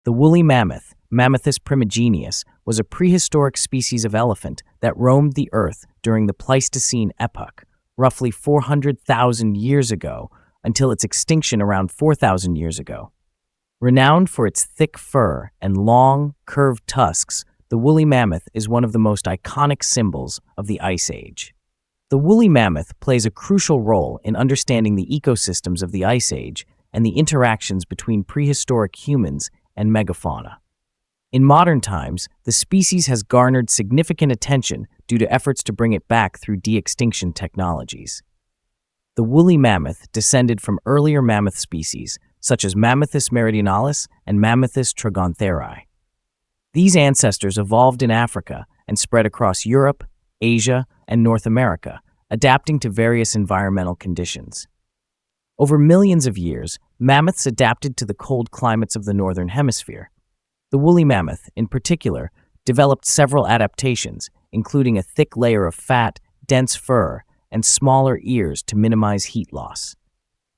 The woolly mammoth, Mammothus primigenius, was a prehistoric species of elephant that roamed the Earth during the Pleistocene epoch, roughly 400,000 years ago, until its extinction around 4,000 years ago. Renowned for its thick fur and long, curved tusks, the woolly mammoth is one of the most iconic symbols of the Ice Age. The woolly mammoth plays a crucial role in understanding the ecosystems of the Ice Age and the interactions between prehistoric humans and megafauna. In modern times, the species has garnered significant attention due to efforts to bring it back through de-extinction technologies. The woolly mammoth descended from earlier mammoth species, such as Mammothus meridionalis and Mammothus trogontheri. These ancestors evolved in Africa and spread across Europe, Asia, and North America, adapting to various environmental conditions. Over millions of years, mammoths adapted to the cold climates of the Northern Hemisphere. The woolly mammoth, in particular, developed several adaptations, including a thick layer of fat, dense fur, and smaller ears to minimize heat loss.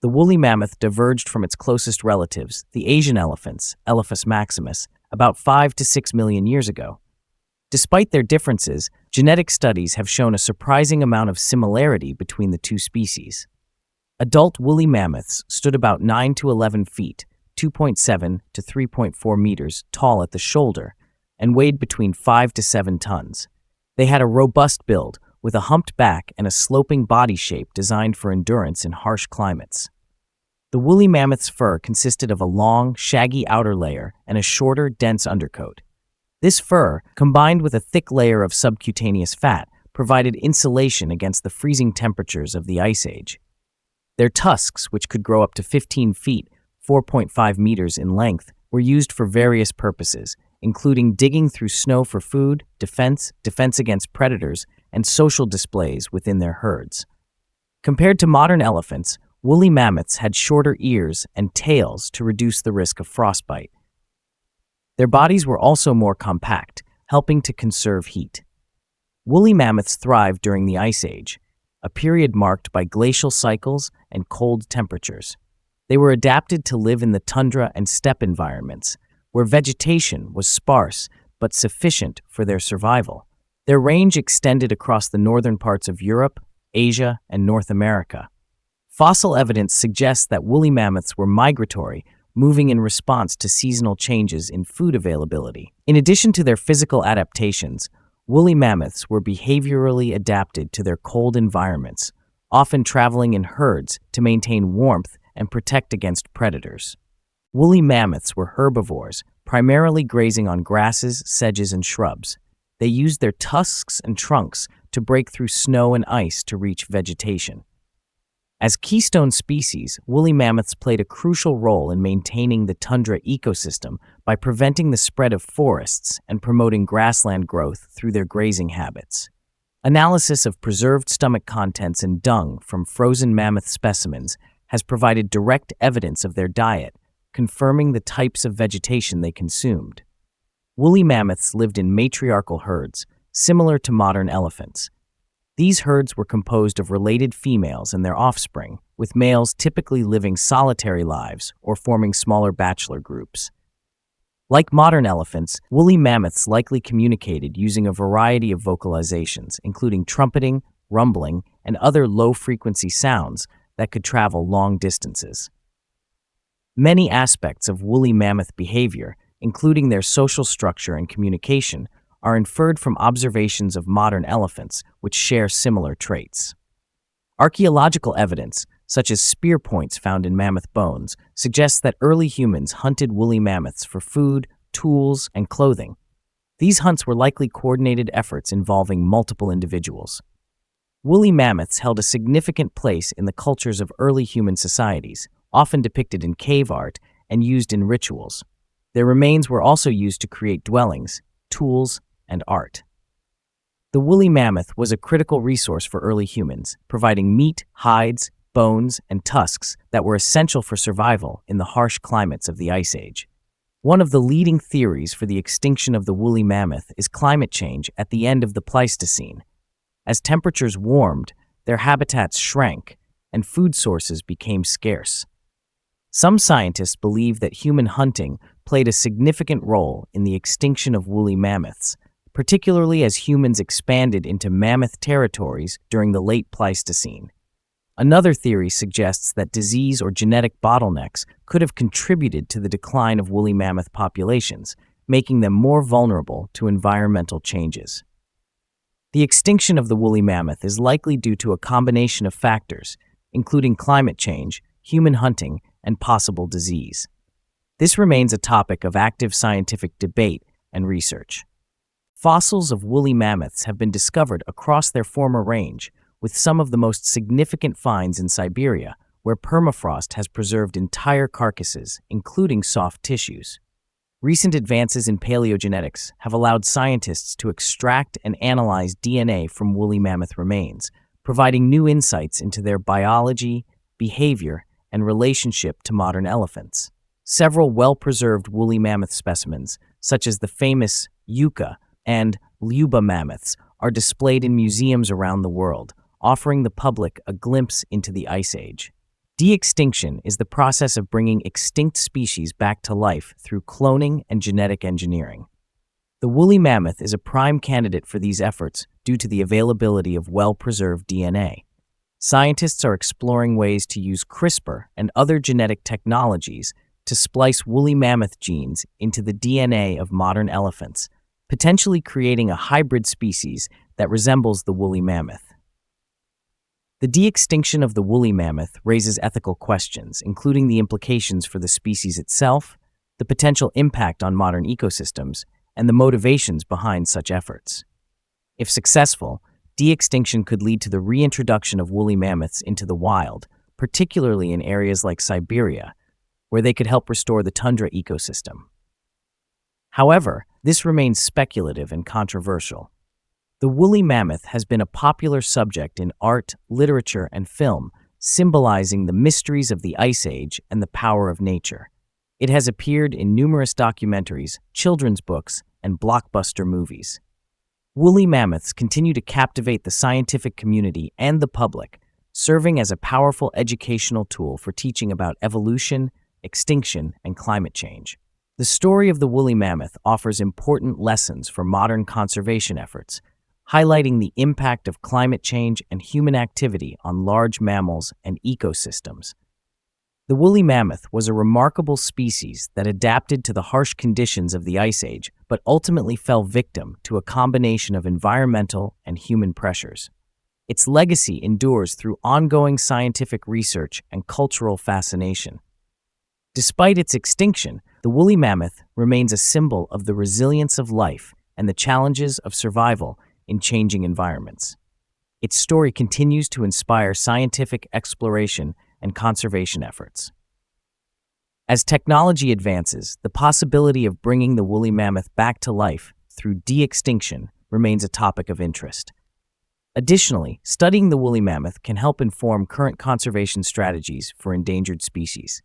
The woolly mammoth diverged from its closest relatives, the Asian elephants, Elephas maximus, about 5 to 6 million years ago. Despite their differences, genetic studies have shown a surprising amount of similarity between the two species. Adult woolly mammoths stood about 9 to 11 feet, 2.7 to 3.4 meters tall at the shoulder, and weighed between 5 to 7 tons. They had a robust build, with a humped back and a sloping body shape designed for endurance in harsh climates. The woolly mammoth's fur consisted of a long, shaggy outer layer and a shorter, dense undercoat. This fur, combined with a thick layer of subcutaneous fat, provided insulation against the freezing temperatures of the Ice Age. Their tusks, which could grow up to 15 feet, 4.5 meters in length, were used for various purposes, including digging through snow for food, defense against predators, and social displays within their herds. Compared to modern elephants, woolly mammoths had shorter ears and tails to reduce the risk of frostbite. Their bodies were also more compact, helping to conserve heat. Woolly mammoths thrived during the Ice Age, a period marked by glacial cycles and cold temperatures. They were adapted to live in the tundra and steppe environments, where vegetation was sparse but sufficient for their survival. Their range extended across the northern parts of Europe, Asia, and North America. Fossil evidence suggests that woolly mammoths were migratory, moving in response to seasonal changes in food availability. In addition to their physical adaptations, woolly mammoths were behaviorally adapted to their cold environments, often traveling in herds to maintain warmth and protect against predators. Woolly mammoths were herbivores, primarily grazing on grasses, sedges, and shrubs. They used their tusks and trunks to break through snow and ice to reach vegetation. As keystone species, woolly mammoths played a crucial role in maintaining the tundra ecosystem by preventing the spread of forests and promoting grassland growth through their grazing habits. Analysis of preserved stomach contents and dung from frozen mammoth specimens has provided direct evidence of their diet, confirming the types of vegetation they consumed. Woolly mammoths lived in matriarchal herds, similar to modern elephants. These herds were composed of related females and their offspring, with males typically living solitary lives or forming smaller bachelor groups. Like modern elephants, woolly mammoths likely communicated using a variety of vocalizations, including trumpeting, rumbling, and other low-frequency sounds that could travel long distances. Many aspects of woolly mammoth behavior, including their social structure and communication, are inferred from observations of modern elephants, which share similar traits. Archaeological evidence, such as spear points found in mammoth bones, suggests that early humans hunted woolly mammoths for food, tools, and clothing. These hunts were likely coordinated efforts involving multiple individuals. Woolly mammoths held a significant place in the cultures of early human societies, often depicted in cave art and used in rituals. Their remains were also used to create dwellings, tools, and art. The woolly mammoth was a critical resource for early humans, providing meat, hides, bones, and tusks that were essential for survival in the harsh climates of the Ice Age. One of the leading theories for the extinction of the woolly mammoth is climate change at the end of the Pleistocene. As temperatures warmed, their habitats shrank, and food sources became scarce. Some scientists believe that human hunting played a significant role in the extinction of woolly mammoths, particularly as humans expanded into mammoth territories during the late Pleistocene. Another theory suggests that disease or genetic bottlenecks could have contributed to the decline of woolly mammoth populations, making them more vulnerable to environmental changes. The extinction of the woolly mammoth is likely due to a combination of factors, including climate change, human hunting, and possible disease. This remains a topic of active scientific debate and research. Fossils of woolly mammoths have been discovered across their former range, with some of the most significant finds in Siberia, where permafrost has preserved entire carcasses, including soft tissues. Recent advances in paleogenetics have allowed scientists to extract and analyze DNA from woolly mammoth remains, providing new insights into their biology, behavior, and relationship to modern elephants. Several well-preserved woolly mammoth specimens, such as the famous Yucca and Luba mammoths, are displayed in museums around the world, offering the public a glimpse into the Ice Age. De-extinction is the process of bringing extinct species back to life through cloning and genetic engineering. The woolly mammoth is a prime candidate for these efforts due to the availability of well-preserved DNA. Scientists are exploring ways to use CRISPR and other genetic technologies to splice woolly mammoth genes into the DNA of modern elephants, potentially creating a hybrid species that resembles the woolly mammoth. The de-extinction of the woolly mammoth raises ethical questions, including the implications for the species itself, the potential impact on modern ecosystems, and the motivations behind such efforts. If successful, de-extinction could lead to the reintroduction of woolly mammoths into the wild, particularly in areas like Siberia, where they could help restore the tundra ecosystem. However, this remains speculative and controversial. The woolly mammoth has been a popular subject in art, literature, and film, symbolizing the mysteries of the Ice Age and the power of nature. It has appeared in numerous documentaries, children's books, and blockbuster movies. Woolly mammoths continue to captivate the scientific community and the public, serving as a powerful educational tool for teaching about evolution, extinction, and climate change. The story of the woolly mammoth offers important lessons for modern conservation efforts, highlighting the impact of climate change and human activity on large mammals and ecosystems. The woolly mammoth was a remarkable species that adapted to the harsh conditions of the Ice Age, but ultimately fell victim to a combination of environmental and human pressures. Its legacy endures through ongoing scientific research and cultural fascination. Despite its extinction, the woolly mammoth remains a symbol of the resilience of life and the challenges of survival in changing environments. Its story continues to inspire scientific exploration and conservation efforts. As technology advances, the possibility of bringing the woolly mammoth back to life through de-extinction remains a topic of interest. Additionally, studying the woolly mammoth can help inform current conservation strategies for endangered species.